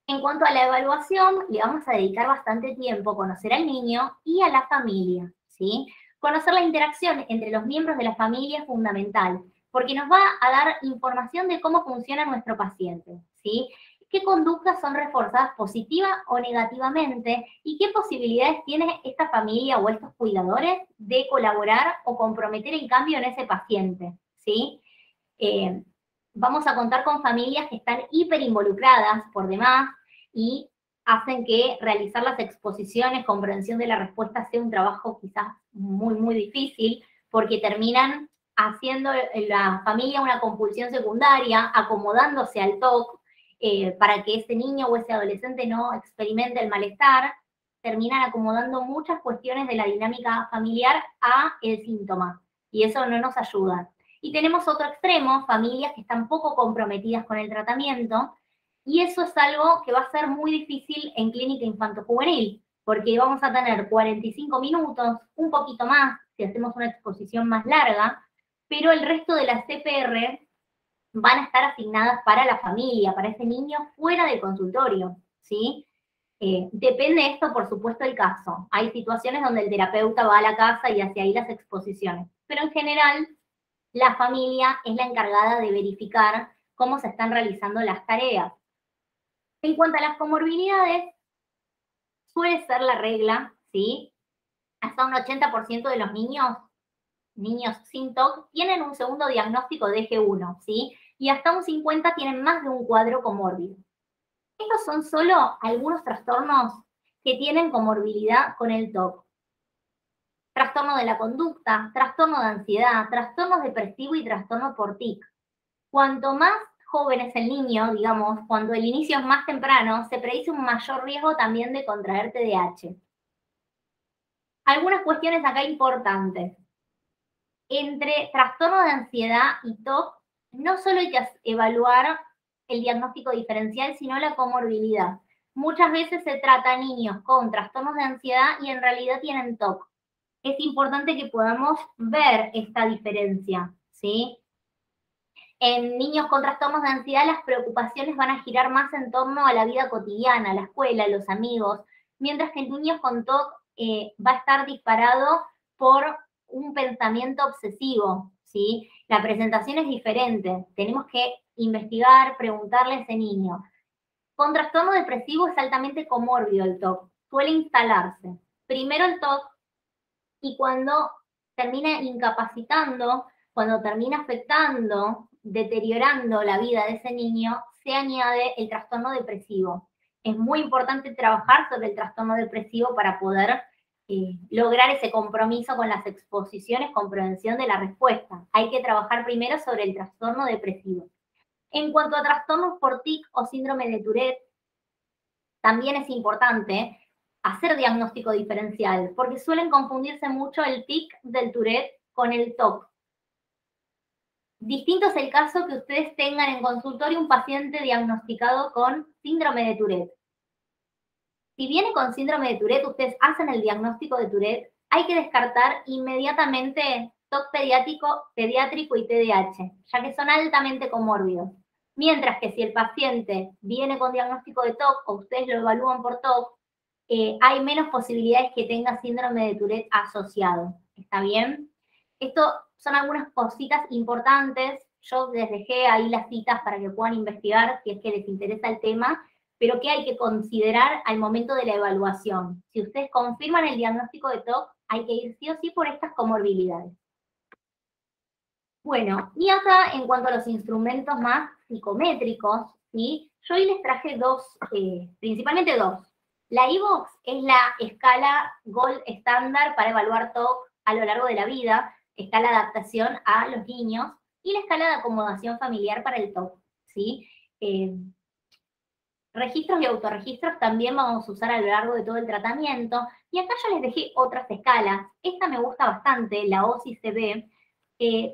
En cuanto a la evaluación, le vamos a dedicar bastante tiempo a conocer al niño y a la familia, ¿sí? Conocer la interacción entre los miembros de la familia es fundamental, porque nos va a dar información de cómo funciona nuestro paciente, ¿sí? ¿Qué conductas son reforzadas positiva o negativamente? ¿Y qué posibilidades tiene esta familia o estos cuidadores de colaborar o comprometer el cambio en ese paciente, ¿sí? Vamos a contar con familias que están hiper involucradas por demás y hacen que realizar las exposiciones, comprensión de la respuesta sea un trabajo quizás muy, muy difícil, porque terminan haciendo la familia una compulsión secundaria, acomodándose al TOC para que ese niño o ese adolescente no experimente el malestar, terminan acomodando muchas cuestiones de la dinámica familiar a el síntoma, y eso no nos ayuda. Y tenemos otro extremo, familias que están poco comprometidas con el tratamiento, y eso es algo que va a ser muy difícil en clínica infanto-juvenil, porque vamos a tener 45 minutos, un poquito más, si hacemos una exposición más larga, pero el resto de las CPR van a estar asignadas para la familia, para ese niño fuera del consultorio, ¿sí? Depende esto, por supuesto, del caso. Hay situaciones donde el terapeuta va a la casa y hace ahí las exposiciones, pero en general la familia es la encargada de verificar cómo se están realizando las tareas. En cuanto a las comorbilidades, suele ser la regla, ¿sí? Hasta un 80% de los niños sin TOC, tienen un segundo diagnóstico de G1, ¿sí? Y hasta un 50% tienen más de un cuadro comórbido. Estos son solo algunos trastornos que tienen comorbilidad con el TOC. Trastorno de la conducta, trastorno de ansiedad, trastorno depresivo y trastorno por TIC. Cuanto más joven es el niño, digamos, cuando el inicio es más temprano, se predice un mayor riesgo también de contraer TDAH. Algunas cuestiones acá importantes. Entre trastorno de ansiedad y TOC, no solo hay que evaluar el diagnóstico diferencial, sino la comorbilidad. Muchas veces se trata a niños con trastornos de ansiedad y en realidad tienen TOC. es importante que podamos ver esta diferencia, ¿sí? En niños con trastornos de ansiedad, las preocupaciones van a girar más en torno a la vida cotidiana, la escuela, los amigos, mientras que en niños con TOC va a estar disparado por un pensamiento obsesivo, ¿sí? La presentación es diferente. Tenemos que investigar, preguntarle a ese niño. Con trastorno depresivo es altamente comórbido el TOC. Suele instalarse. Primero el TOC y cuando termina incapacitando, cuando termina afectando, deteriorando la vida de ese niño, se añade el trastorno depresivo. Es muy importante trabajar sobre el trastorno depresivo para poder lograr ese compromiso con las exposiciones con prevención de la respuesta. Hay que trabajar primero sobre el trastorno depresivo. En cuanto a trastornos por TIC o síndrome de Tourette, también es importante hacer diagnóstico diferencial, porque suelen confundirse mucho el TIC del Tourette con el TOC. Distinto es el caso que ustedes tengan en consultorio un paciente diagnosticado con síndrome de Tourette. Si viene con síndrome de Tourette, ustedes hacen el diagnóstico de Tourette, hay que descartar inmediatamente TOC pediátrico y TDAH, ya que son altamente comórbidos. Mientras que si el paciente viene con diagnóstico de TOC o ustedes lo evalúan por TOC, hay menos posibilidades que tenga síndrome de Tourette asociado. ¿Está bien? Esto son algunas cositas importantes. Yo les dejé ahí las citas para que puedan investigar si es que les interesa el tema, pero que hay que considerar al momento de la evaluación. Si ustedes confirman el diagnóstico de TOC, hay que ir sí o sí por estas comorbilidades. Bueno, y acá en cuanto a los instrumentos más psicométricos, ¿sí? Yo hoy les traje principalmente dos. La iVox es la escala gold estándar para evaluar TOC a lo largo de la vida, escala de adaptación a los niños, y la escala de acomodación familiar para el TOC, ¿sí? Registros y autorregistros también vamos a usar a lo largo de todo el tratamiento. Y acá yo les dejé otras escalas. Esta me gusta bastante, la OSI-CB.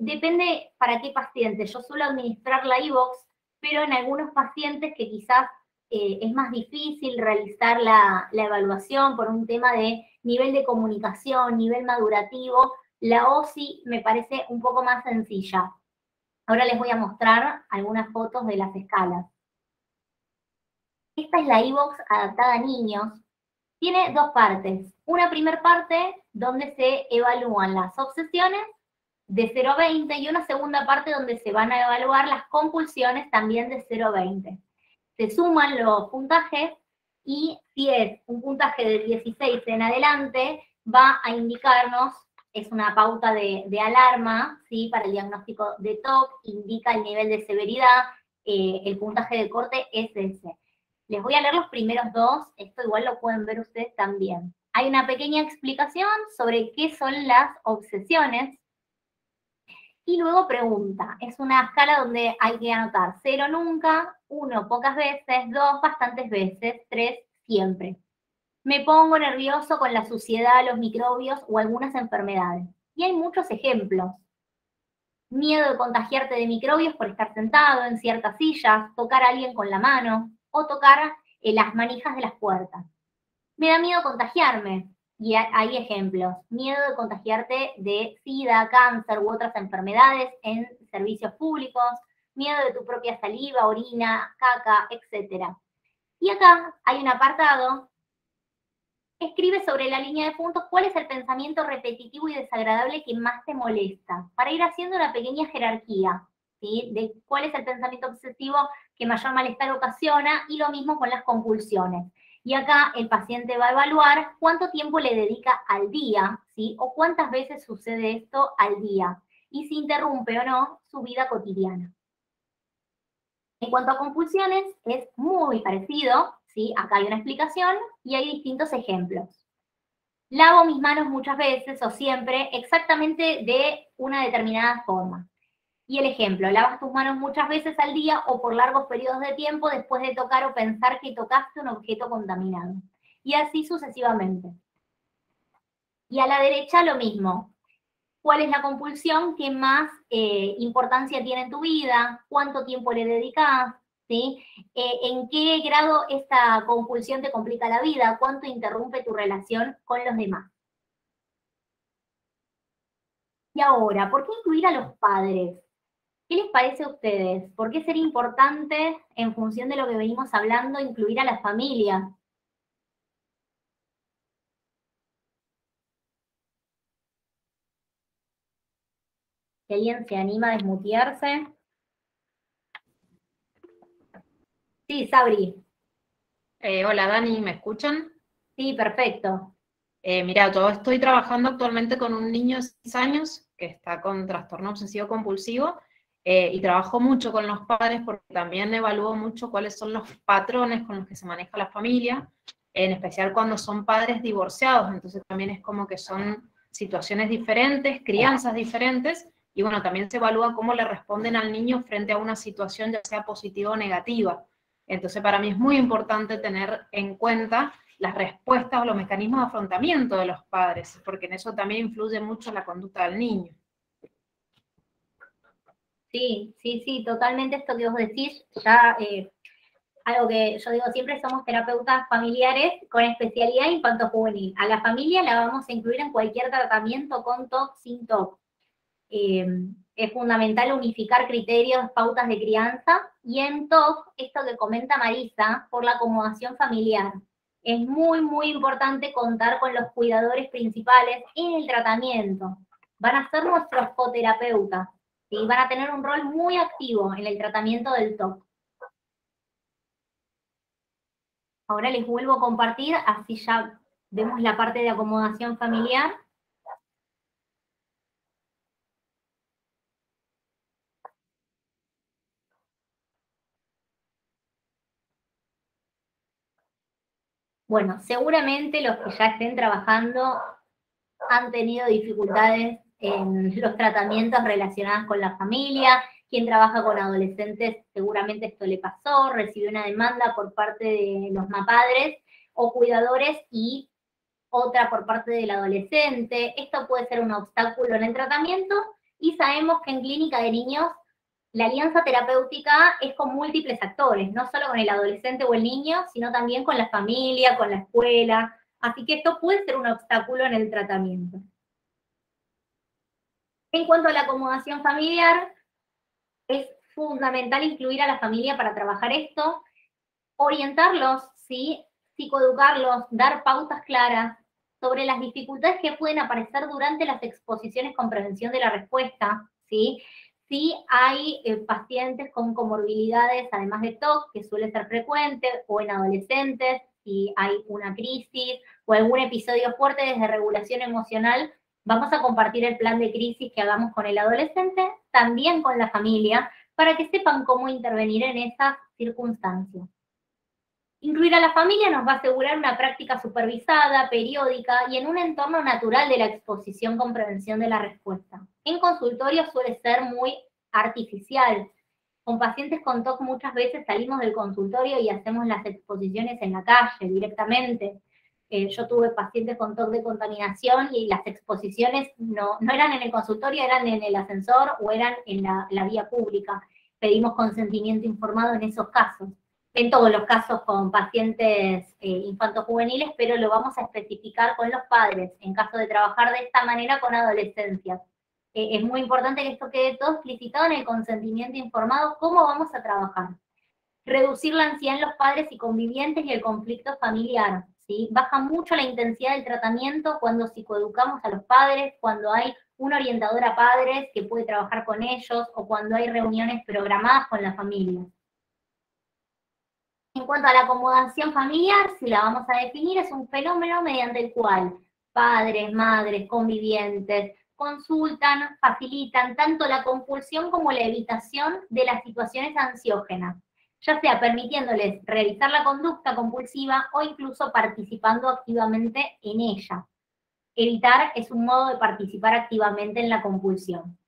Depende para qué paciente. Yo suelo administrar la iVox, pero en algunos pacientes que quizás es más difícil realizar la evaluación por un tema de nivel de comunicación, nivel madurativo, la OSI me parece un poco más sencilla. Ahora les voy a mostrar algunas fotos de las escalas. Esta es la iVox adaptada a niños. Tiene dos partes. Una primera parte donde se evalúan las obsesiones de 0 a 20 y una segunda parte donde se van a evaluar las compulsiones también de 0 a 20. Se suman los puntajes y si es un puntaje de 16 en adelante, va a indicarnos, es una pauta de alarma, ¿sí? Para el diagnóstico de TOC, indica el nivel de severidad, el puntaje de corte es ese. Les voy a leer los primeros dos, esto igual lo pueden ver ustedes también. Hay una pequeña explicación sobre qué son las obsesiones. Y luego pregunta, es una escala donde hay que anotar 0 nunca, 1 pocas veces, 2 bastantes veces, 3 siempre. Me pongo nervioso con la suciedad, los microbios o algunas enfermedades. Y hay muchos ejemplos. Miedo de contagiarte de microbios por estar sentado en ciertas sillas, tocar a alguien con la mano o tocar las manijas de las puertas. Me da miedo contagiarme. Y hay ejemplos. Miedo de contagiarte de SIDA, cáncer u otras enfermedades en servicios públicos. Miedo de tu propia saliva, orina, caca, etc. Y acá hay un apartado. Escribe sobre la línea de puntos cuál es el pensamiento repetitivo y desagradable que más te molesta, para ir haciendo una pequeña jerarquía, ¿sí? De cuál es el pensamiento obsesivo que mayor malestar ocasiona, y lo mismo con las compulsiones. Y acá el paciente va a evaluar cuánto tiempo le dedica al día, ¿sí? O cuántas veces sucede esto al día, y si interrumpe o no su vida cotidiana. En cuanto a compulsiones, es muy parecido, ¿sí? Acá hay una explicación y hay distintos ejemplos. Lavo mis manos muchas veces o siempre exactamente de una determinada forma. Y el ejemplo, lavas tus manos muchas veces al día o por largos periodos de tiempo después de tocar o pensar que tocaste un objeto contaminado. Y así sucesivamente. Y a la derecha lo mismo. ¿Cuál es la compulsión que más importancia tiene en tu vida? ¿Cuánto tiempo le dedicas? ¿Sí? ¿En qué grado esta compulsión te complica la vida? ¿Cuánto interrumpe tu relación con los demás? Y ahora, ¿por qué incluir a los padres? ¿Qué les parece a ustedes? ¿Por qué sería importante, en función de lo que venimos hablando, incluir a la familia? Si alguien se anima a desmutearse. Sí, Sabri. Hola Dani, ¿me escuchan? Sí, perfecto. Mira, yo estoy trabajando actualmente con un niño de 6 años que está con trastorno obsesivo compulsivo y trabajo mucho con los padres porque también evalúo mucho cuáles son los patrones con los que se maneja la familia, en especial cuando son padres divorciados, entonces también es como que son situaciones diferentes, crianzas diferentes, y bueno, también se evalúa cómo le responden al niño frente a una situación ya sea positiva o negativa. Entonces para mí es muy importante tener en cuenta las respuestas o los mecanismos de afrontamiento de los padres, porque en eso también influye mucho la conducta del niño. Sí, sí, sí, totalmente esto que vos decís, ya algo que yo digo siempre, somos terapeutas familiares con especialidad infanto-juvenil. A la familia la vamos a incluir en cualquier tratamiento con TOC, sin TOC. Es fundamental unificar criterios, pautas de crianza, y en TOC, esto que comenta Marisa, por la acomodación familiar. Es muy, muy importante contar con los cuidadores principales en el tratamiento. Van a ser nuestros coterapeutas, ¿sí? Van a tener un rol muy activo en el tratamiento del TOC. Ahora les vuelvo a compartir, así ya vemos la parte de acomodación familiar. Bueno, seguramente los que ya estén trabajando han tenido dificultades en los tratamientos relacionados con la familia. Quien trabaja con adolescentes seguramente esto le pasó, recibió una demanda por parte de los padres o cuidadores y otra por parte del adolescente. Esto puede ser un obstáculo en el tratamiento, y sabemos que en clínica de niños la alianza terapéutica es con múltiples actores, no solo con el adolescente o el niño, sino también con la familia, con la escuela. Así que esto puede ser un obstáculo en el tratamiento. En cuanto a la acomodación familiar, es fundamental incluir a la familia para trabajar esto, orientarlos, ¿sí? Psicoeducarlos, dar pautas claras sobre las dificultades que pueden aparecer durante las exposiciones con prevención de la respuesta, ¿sí? Si hay pacientes con comorbilidades, además de TOC, que suele ser frecuente, o en adolescentes, si hay una crisis o algún episodio fuerte desde regulación emocional, vamos a compartir el plan de crisis que hagamos con el adolescente, también con la familia, para que sepan cómo intervenir en esas circunstancias. Incluir a la familia nos va a asegurar una práctica supervisada, periódica y en un entorno natural de la exposición con prevención de la respuesta. En consultorio suele ser muy artificial. Con pacientes con TOC muchas veces salimos del consultorio y hacemos las exposiciones en la calle directamente. Yo tuve pacientes con TOC de contaminación y las exposiciones no eran en el consultorio, eran en el ascensor o eran en la vía pública. Pedimos consentimiento informado en esos casos. En todos los casos con pacientes infantojuveniles, pero lo vamos a especificar con los padres en caso de trabajar de esta manera con adolescencias. Es muy importante que esto quede todo explicitado en el consentimiento informado, cómo vamos a trabajar. Reducir la ansiedad en los padres y convivientes y el conflicto familiar, ¿sí? Baja mucho la intensidad del tratamiento cuando psicoeducamos a los padres, cuando hay un orientador a padres que puede trabajar con ellos, o cuando hay reuniones programadas con la familia. En cuanto a la acomodación familiar, si la vamos a definir, es un fenómeno mediante el cual padres, madres, convivientes consultan, facilitan tanto la compulsión como la evitación de las situaciones ansiógenas, ya sea permitiéndoles realizar la conducta compulsiva o incluso participando activamente en ella. Evitar es un modo de participar activamente en la compulsión.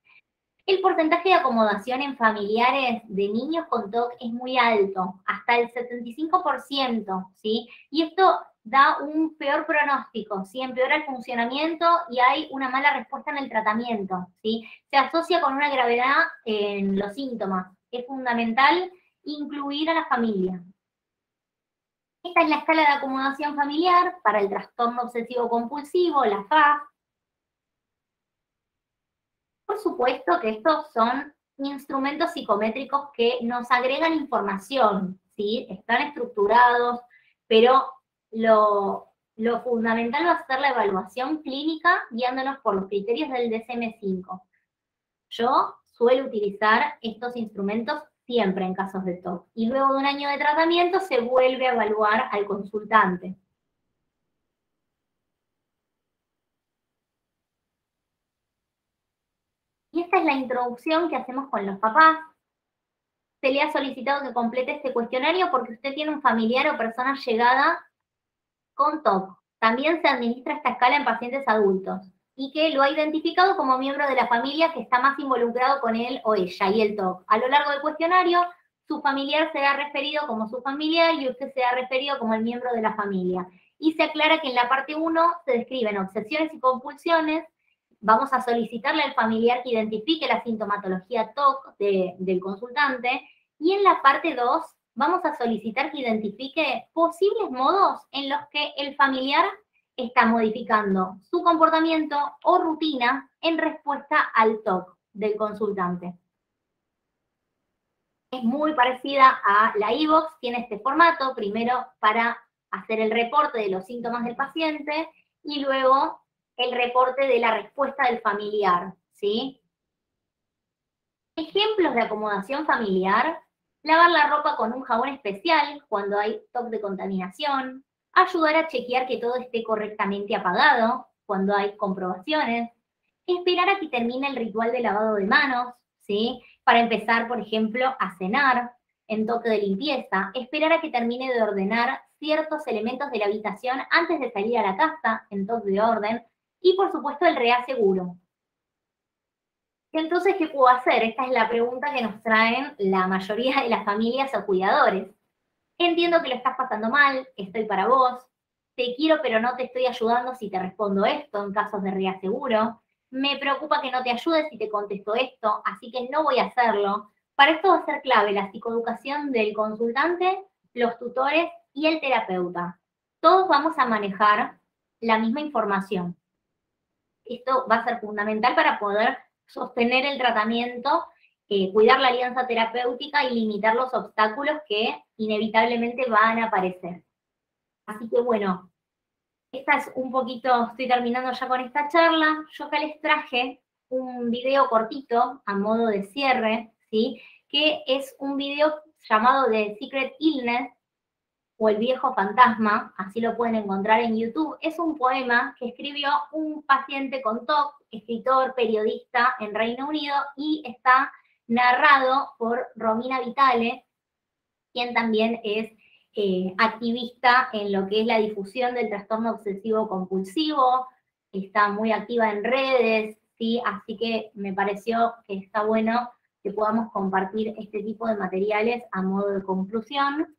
El porcentaje de acomodación en familiares de niños con TOC es muy alto, hasta el 75%, ¿sí? Y esto da un peor pronóstico, ¿sí? Empeora el funcionamiento y hay una mala respuesta en el tratamiento, ¿sí? Se asocia con una gravedad en los síntomas. Es fundamental incluir a la familia. Esta es la escala de acomodación familiar para el trastorno obsesivo compulsivo, la FAS. Por supuesto que estos son instrumentos psicométricos que nos agregan información, ¿sí? Están estructurados, pero lo fundamental va a ser la evaluación clínica guiándonos por los criterios del DSM-5. Yo suelo utilizar estos instrumentos siempre en casos de TOC. Y luego de un año de tratamiento se vuelve a evaluar al consultante. Y esta es la introducción que hacemos con los papás. Se le ha solicitado que complete este cuestionario porque usted tiene un familiar o persona allegada con TOC. También se administra esta escala en pacientes adultos y que lo ha identificado como miembro de la familia que está más involucrado con él o ella y el TOC. A lo largo del cuestionario, su familiar será referido como su familiar y usted será referido como el miembro de la familia. Y se aclara que en la parte 1 se describen obsesiones y compulsiones. Vamos a solicitarle al familiar que identifique la sintomatología TOC del consultante. Y en la parte 2 vamos a solicitar que identifique posibles modos en los que el familiar está modificando su comportamiento o rutina en respuesta al TOC del consultante. Es muy parecida a la iVox, tiene este formato, primero para hacer el reporte de los síntomas del paciente y luego el reporte de la respuesta del familiar, ¿sí? Ejemplos de acomodación familiar: lavar la ropa con un jabón especial cuando hay TOC de contaminación, ayudar a chequear que todo esté correctamente apagado cuando hay comprobaciones, esperar a que termine el ritual de lavado de manos, ¿sí? Para empezar, por ejemplo, a cenar, en toque de limpieza, esperar a que termine de ordenar ciertos elementos de la habitación antes de salir a la casa, en toque de orden, y por supuesto el reaseguro. Entonces, ¿qué puedo hacer? Esta es la pregunta que nos traen la mayoría de las familias o cuidadores. Entiendo que lo estás pasando mal, estoy para vos, te quiero pero no te estoy ayudando si te respondo esto en casos de reaseguro, me preocupa que no te ayude si te contesto esto, así que no voy a hacerlo. Para esto va a ser clave la psicoeducación del consultante, los tutores y el terapeuta. Todos vamos a manejar la misma información. Esto va a ser fundamental para poder sostener el tratamiento, cuidar la alianza terapéutica y limitar los obstáculos que inevitablemente van a aparecer. Así que bueno, esta es un poquito, estoy terminando ya con esta charla. Yo acá les traje un video cortito a modo de cierre, ¿sí? Que es un video llamado The Secret Illness, o El viejo fantasma, así lo pueden encontrar en YouTube. Es un poema que escribió un paciente con TOC, escritor, periodista en Reino Unido, y está narrado por Romina Vitale, quien también es activista en lo que es la difusión del trastorno obsesivo compulsivo, está muy activa en redes, ¿sí? Así que me pareció que está bueno que podamos compartir este tipo de materiales a modo de conclusión.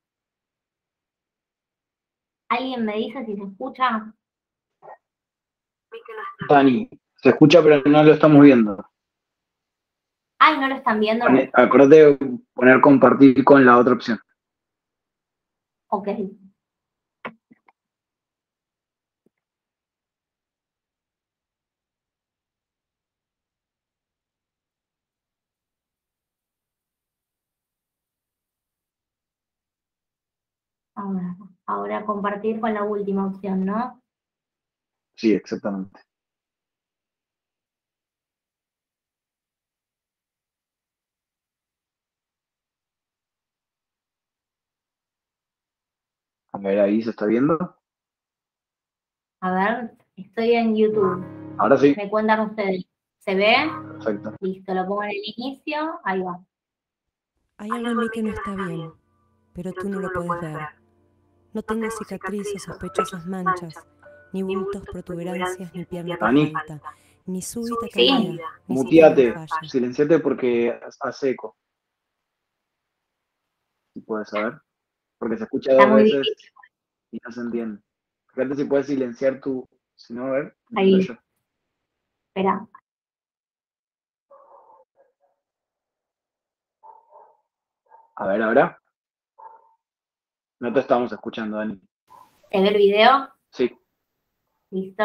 ¿Alguien me dice si se escucha? Dani, se escucha pero no lo estamos viendo. Ay, ¿no lo están viendo? Acordate de poner compartir con la otra opción. Ok. Ahora compartir con la última opción, ¿no? Sí, exactamente. A ver, ahí se está viendo. A ver, estoy en YouTube. Ahora sí. Me cuentan ustedes. ¿Se ve? Perfecto. Listo, lo pongo en el inicio. Ahí va. Hay algo en mí que no está bien, pero tú no lo puedes ver. No tengo cicatrices, sospechosas manchas, ni bultos, protuberancias, ni pierna que Dani. falta, ni súbita Sí. caída, ni Muteate, siquiera falla. silenciate porque hace eco. Si puedes saber. Porque se escucha Está dos muy veces difícil. y no se entiende. Fíjate si puedes silenciar tu. Si no, a ver. Ahí. Yo. Espera. A ver, ahora. No te estamos escuchando, Dani. ¿Se ve el video? Sí. Listo.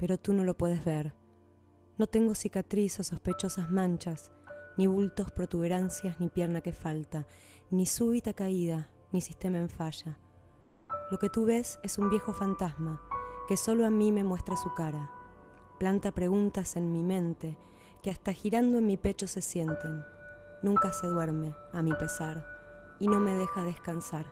pero tú no lo puedes ver. No tengo cicatriz o sospechosas manchas, ni bultos, protuberancias, ni pierna que falta, ni súbita caída, ni sistema en falla. Lo que tú ves es un viejo fantasma que solo a mí me muestra su cara. Planta preguntas en mi mente que hasta girando en mi pecho se sienten. Nunca se duerme, a mi pesar, y no me deja descansar.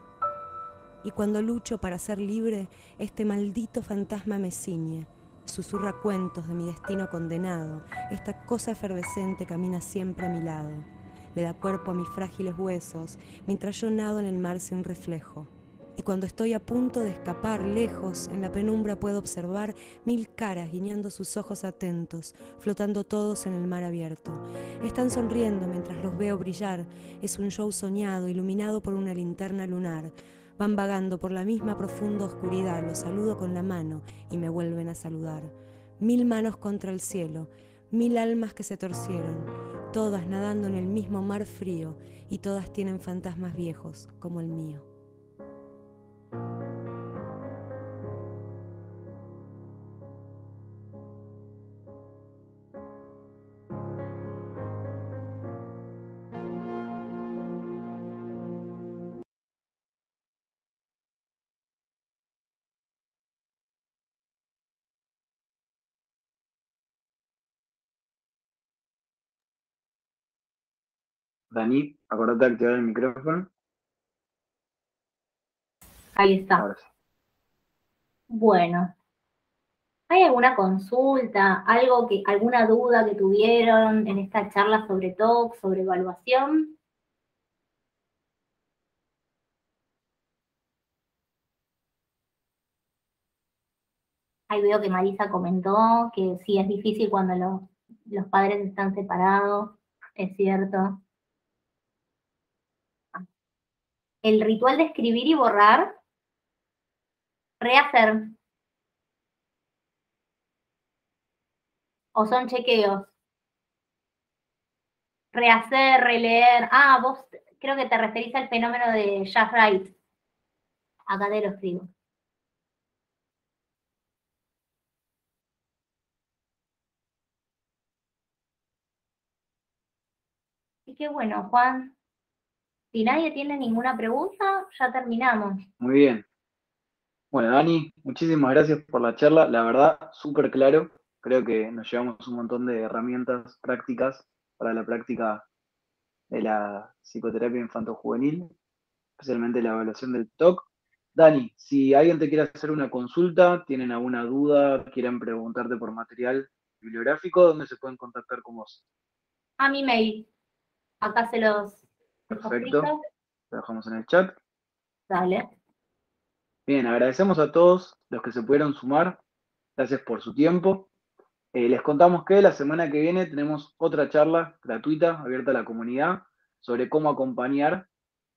Y cuando lucho para ser libre, este maldito fantasma me ciñe, susurra cuentos de mi destino condenado. Esta cosa efervescente camina siempre a mi lado, le da cuerpo a mis frágiles huesos, mientras yo nado en el mar sin reflejo. Y cuando estoy a punto de escapar lejos, en la penumbra puedo observar 1000 caras guiñando sus ojos atentos, flotando todos en el mar abierto. Están sonriendo mientras los veo brillar. Es un show soñado, iluminado por una linterna lunar. Van vagando por la misma profunda oscuridad, los saludo con la mano y me vuelven a saludar. 1000 manos contra el cielo, 1000 almas que se torcieron, todas nadando en el mismo mar frío, y todas tienen fantasmas viejos como el mío. Dani, acordate de activar el micrófono. Ahí está. Ahora sí. Bueno, ¿hay alguna consulta, alguna duda que tuvieron en esta charla sobre TOC, sobre evaluación? Ahí veo que Marisa comentó que sí es difícil cuando los padres están separados, es cierto. El ritual de escribir y borrar, rehacer. ¿O son chequeos? Rehacer, releer. Ah, vos creo que te referís al fenómeno de Just Right. Acá te lo escribo. Y qué bueno, Juan. Si nadie tiene ninguna pregunta, ya terminamos. Muy bien. Bueno, Dani, muchísimas gracias por la charla. La verdad, súper claro. Creo que nos llevamos un montón de herramientas prácticas para la práctica de la psicoterapia infanto-juvenil, especialmente la evaluación del TOC. Dani, si alguien te quiere hacer una consulta, tienen alguna duda, quieren preguntarte por material bibliográfico, ¿dónde se pueden contactar con vos? A mi mail. Acá se los Perfecto, escribo. lo dejamos en el chat. Dale. Bien, agradecemos a todos los que se pudieron sumar. Gracias por su tiempo. Les contamos que la semana que viene tenemos otra charla gratuita, abierta a la comunidad, sobre cómo acompañar,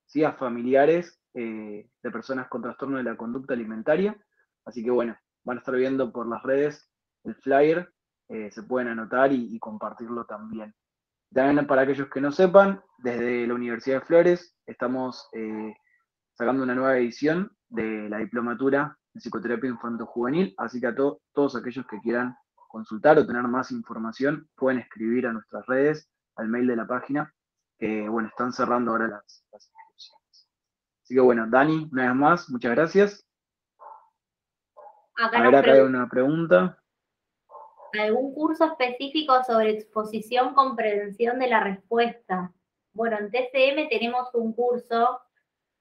¿sí?, a familiares de personas con trastorno de la conducta alimentaria. Así que bueno, van a estar viendo por las redes el flyer, se pueden anotar y compartirlo también. También para aquellos que no sepan, desde la Universidad de Flores estamos sacando una nueva edición de la diplomatura en psicoterapia infanto-juvenil, así que a todos aquellos que quieran consultar o tener más información pueden escribir a nuestras redes, al mail de la página, que bueno, están cerrando ahora las inscripciones. Así que bueno, Dani, una vez más, muchas gracias. Acá A ver, acá hay una pregunta. ¿Algún curso específico sobre exposición, comprensión de la respuesta? Bueno, en TCM tenemos un curso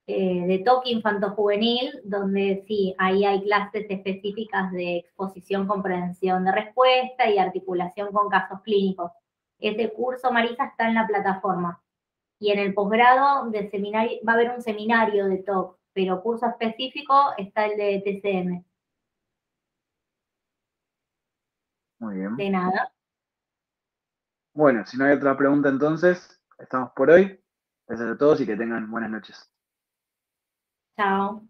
de TOC infanto-juvenil, donde sí, ahí hay clases específicas de exposición, comprensión de respuesta y articulación con casos clínicos. Ese curso, Marisa, está en la plataforma. Y en el posgrado de seminario, va a haber un seminario de TOC, pero curso específico está el de TCM. Muy bien. De nada. Bueno, si no hay otra pregunta entonces, estamos por hoy. Gracias a todos y que tengan buenas noches. Chao.